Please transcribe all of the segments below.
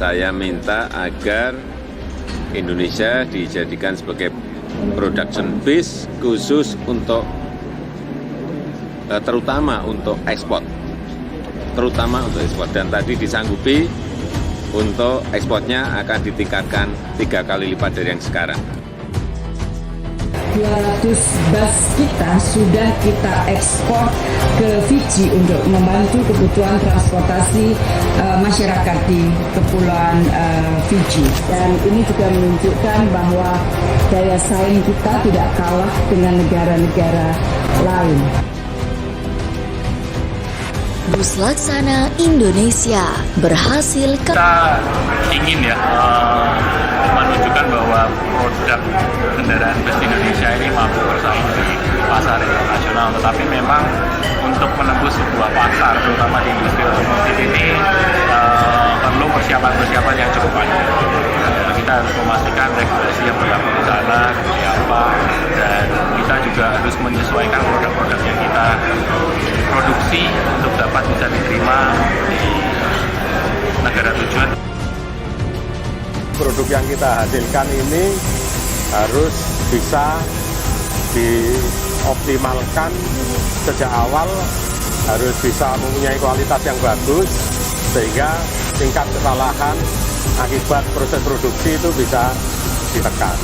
Saya minta agar Indonesia dijadikan sebagai production base khusus untuk terutama untuk ekspor. Dan tadi disanggupi untuk ekspornya akan ditingkatkan 3 kali lipat dari yang sekarang. 200 bus kita sudah kita ekspor ke Fiji untuk membantu kebutuhan transportasi masyarakat di Kepulauan Fiji. Dan ini juga menunjukkan bahwa daya saing kita tidak kalah dengan negara-negara lain. Bus Laksana Indonesia berhasil kita ingin menunjukkan bahwa produk kendaraan bus Indonesia ini mampu bersaing di pasar internasional, tetapi memang untuk menembus sebuah pasar terutama di industri otomotif ini perlu persiapan yang cukup panjang. Kita harus memastikan regulasi yang berlaku di sana seperti apa, dan kita juga harus menyesuaikan produk-produk yang kita produksi untuk dapat bisa diterima di negara tujuan. Produk yang kita hasilkan ini harus bisa dioptimalkan sejak awal, harus bisa mempunyai kualitas yang bagus, sehingga tingkat kesalahan akibat proses produksi itu bisa ditekan.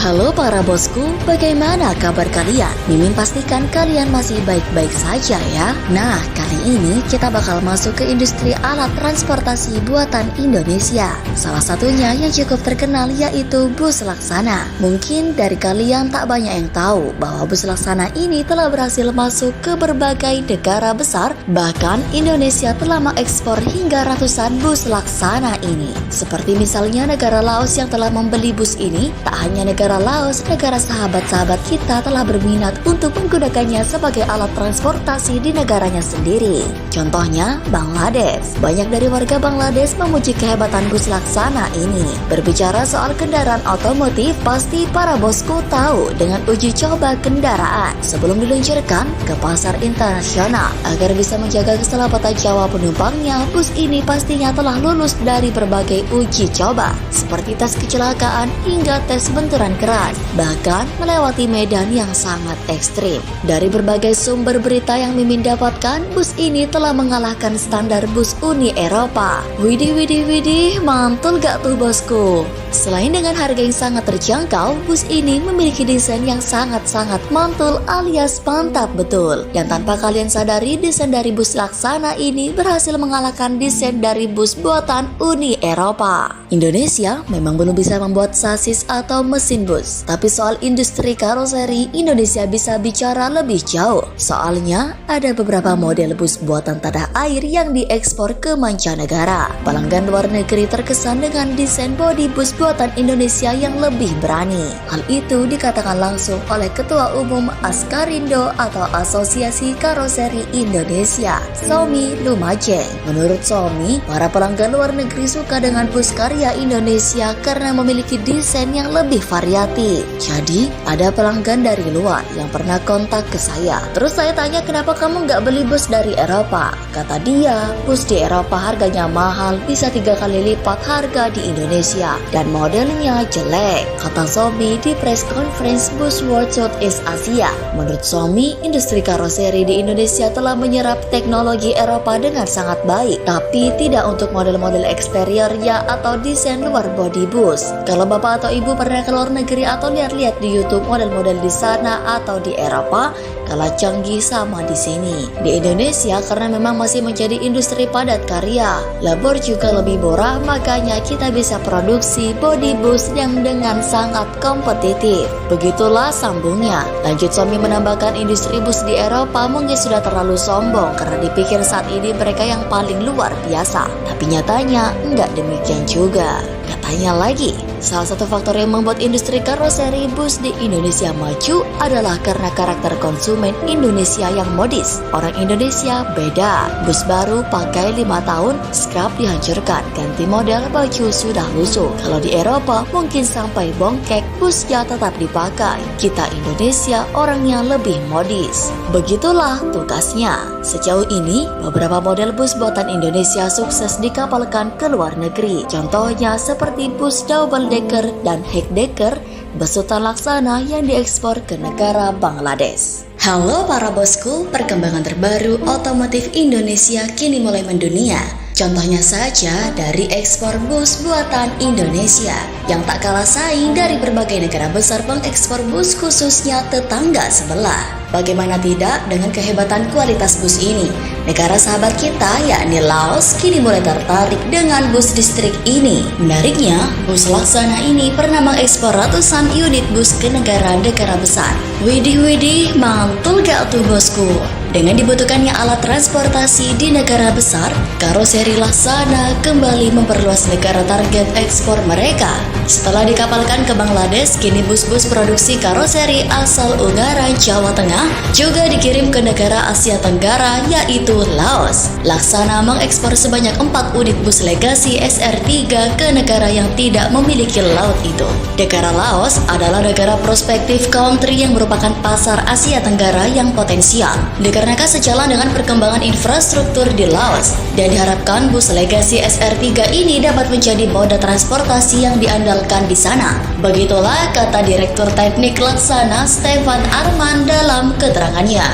Halo para bosku, bagaimana kabar kalian? Mimin pastikan kalian masih baik-baik saja ya. Nah, kali ini kita bakal masuk ke industri alat transportasi buatan Indonesia. Salah satunya yang cukup terkenal yaitu Bus Laksana. Mungkin dari kalian tak banyak yang tahu bahwa Bus Laksana ini telah berhasil masuk ke berbagai negara besar. Bahkan Indonesia telah mengekspor hingga ratusan Bus Laksana ini. Seperti misalnya negara Laos yang telah membeli bus ini. Tak hanya negara Laos, negara sahabat-sahabat kita telah berminat untuk menggunakannya sebagai alat transportasi di negaranya sendiri. Contohnya, Bangladesh. Banyak dari warga Bangladesh memuji kehebatan Bus Laksana ini. Berbicara soal kendaraan otomotif, pasti para bosku tahu dengan uji coba kendaraan sebelum diluncurkan ke pasar internasional. Agar bisa menjaga keselamatan nyawa penumpangnya, bus ini pastinya telah lulus dari berbagai uji coba, seperti tes kecelakaan hingga tes benturan keras, bahkan melewati medan yang sangat ekstrim. Dari berbagai sumber berita yang Mimin dapatkan, bus ini telah mengalahkan standar bus Uni Eropa. Widih, mantul gak tuh bosku? Selain dengan harga yang sangat terjangkau, bus ini memiliki desain yang sangat-sangat mantul alias mantap betul. Dan tanpa kalian sadari, desain dari Bus Laksana ini berhasil mengalahkan desain dari bus buatan Uni Eropa. Indonesia memang belum bisa membuat sasis atau mesin bus, tapi soal industri karoseri, Indonesia bisa bicara lebih jauh. Soalnya ada beberapa model bus buatan tanah air yang diekspor ke mancanegara. Pelanggan luar negeri terkesan dengan desain bodi bus buatan Indonesia yang lebih berani. Hal itu dikatakan langsung oleh Ketua Umum Askarindo atau Asosiasi Karoseri Indonesia, Somi Lumajeng. Menurut Somi, para pelanggan luar negeri suka dengan bus karya Indonesia karena memiliki desain yang lebih variatif. Jadi, ada pelanggan dari luar yang pernah kontak ke saya. Terus saya tanya, kenapa kamu nggak beli bus dari Eropa? Kata dia, bus di Eropa harganya mahal, bisa 3 kali lipat harga di Indonesia. Dan modelnya jelek, kata Somi di press conference Bus World Southeast Asia. Menurut Somi, industri karoseri di Indonesia telah menyerap teknologi Eropa dengan sangat baik, tapi tidak untuk model-model eksteriornya atau desain luar bodi bus. Kalau bapak atau ibu pernah ke luar negeri atau lihat-lihat di YouTube model-model di sana atau di Eropa, kalah canggih sama di sini. Di Indonesia karena memang masih menjadi industri padat karya, labor juga lebih murah, makanya kita bisa produksi bodi bus yang dengan sangat kompetitif. Begitulah sambungnya. Lanjut Somi menambahkan industri bus di Eropa mungkin sudah terlalu sombong karena dipikir saat ini mereka yang paling luar biasa. Tapi nyatanya enggak demikian juga. Katanya lagi, Salah satu faktor yang membuat industri karoseri bus di Indonesia maju adalah karena karakter konsumen Indonesia yang modis. Orang Indonesia beda. Bus baru pakai 5 tahun, scrap dihancurkan, ganti model, baju sudah lusuh. Kalau di Eropa mungkin sampai bongkek, busnya tetap dipakai. Kita Indonesia orangnya lebih modis. Begitulah tugasnya. Sejauh ini, beberapa model bus buatan Indonesia sukses dikapalkan ke luar negeri. Contohnya seperti bus double decker dan high-decker besutan Laksana yang diekspor ke negara Bangladesh. Halo para bosku, perkembangan terbaru otomotif Indonesia kini mulai mendunia. Contohnya saja dari ekspor bus buatan Indonesia yang tak kalah saing dari berbagai negara besar pengekspor bus khususnya tetangga sebelah. Bagaimana tidak dengan kehebatan kualitas bus ini? Negara sahabat kita yakni Laos kini mulai tertarik dengan bus listrik ini. Menariknya, bus Laksana ini pernah mengekspor ratusan unit bus ke negara-negara besar. Widih, mantul gak tuh bosku? Dengan dibutuhkannya alat transportasi di negara besar, karoseri Laksana kembali memperluas negara target ekspor mereka. Setelah dikapalkan ke Bangladesh, kini bus-bus produksi karoseri asal Ungaran, Jawa Tengah juga dikirim ke negara Asia Tenggara yaitu Laos. Laksana mengekspor sebanyak 4 unit bus legasi SR3 ke negara yang tidak memiliki laut itu. Negara Laos adalah negara prospektif country yang merupakan pasar Asia Tenggara yang potensial. Dikarenakan sejalan dengan perkembangan infrastruktur di Laos dan diharapkan bus legasi SR3 ini dapat menjadi moda transportasi yang diandalkan di sana. Begitulah kata Direktur Teknik Laksana Stefan Arman dalam keterangannya.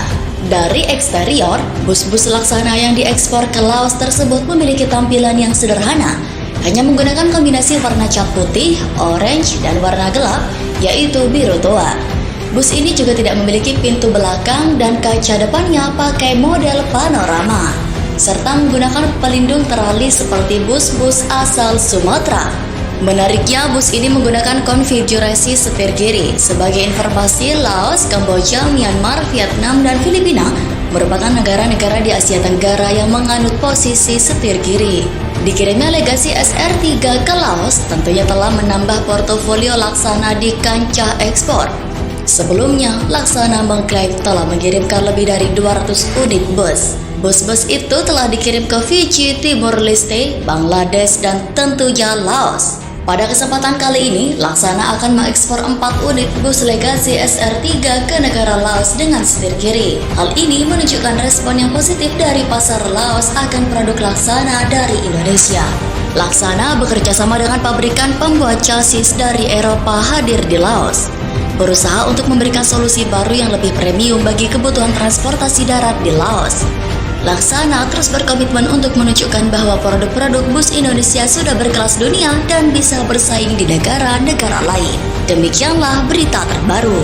Dari eksterior, bus-bus Laksana yang diekspor ke Laos tersebut memiliki tampilan yang sederhana, hanya menggunakan kombinasi warna cat putih, orange, dan warna gelap, yaitu biru tua. Bus ini juga tidak memiliki pintu belakang dan kaca depannya pakai model panorama, serta menggunakan pelindung terali seperti bus-bus asal Sumatera. Menariknya, bus ini menggunakan konfigurasi setir kiri. Sebagai informasi, Laos, Kamboja, Myanmar, Vietnam, dan Filipina merupakan negara-negara di Asia Tenggara yang menganut posisi setir kiri. Dikirimnya legasi SR3 ke Laos tentunya telah menambah portofolio Laksana di kancah ekspor. Sebelumnya, Laksana mengklaim telah mengirimkan lebih dari 200 unit bus. Bus-bus itu telah dikirim ke Fiji, Timor Leste, Bangladesh, dan tentunya Laos. Pada kesempatan kali ini, Laksana akan mengekspor 4 unit bus legasi SR3 ke negara Laos dengan setir kiri. Hal ini menunjukkan respon yang positif dari pasar Laos akan produk Laksana dari Indonesia. Laksana bekerja sama dengan pabrikan pembuat chassis dari Eropa hadir di Laos, berusaha untuk memberikan solusi baru yang lebih premium bagi kebutuhan transportasi darat di Laos. Laksana terus berkomitmen untuk menunjukkan bahwa produk-produk bus Indonesia sudah berkelas dunia dan bisa bersaing di negara-negara lain. Demikianlah berita terbaru.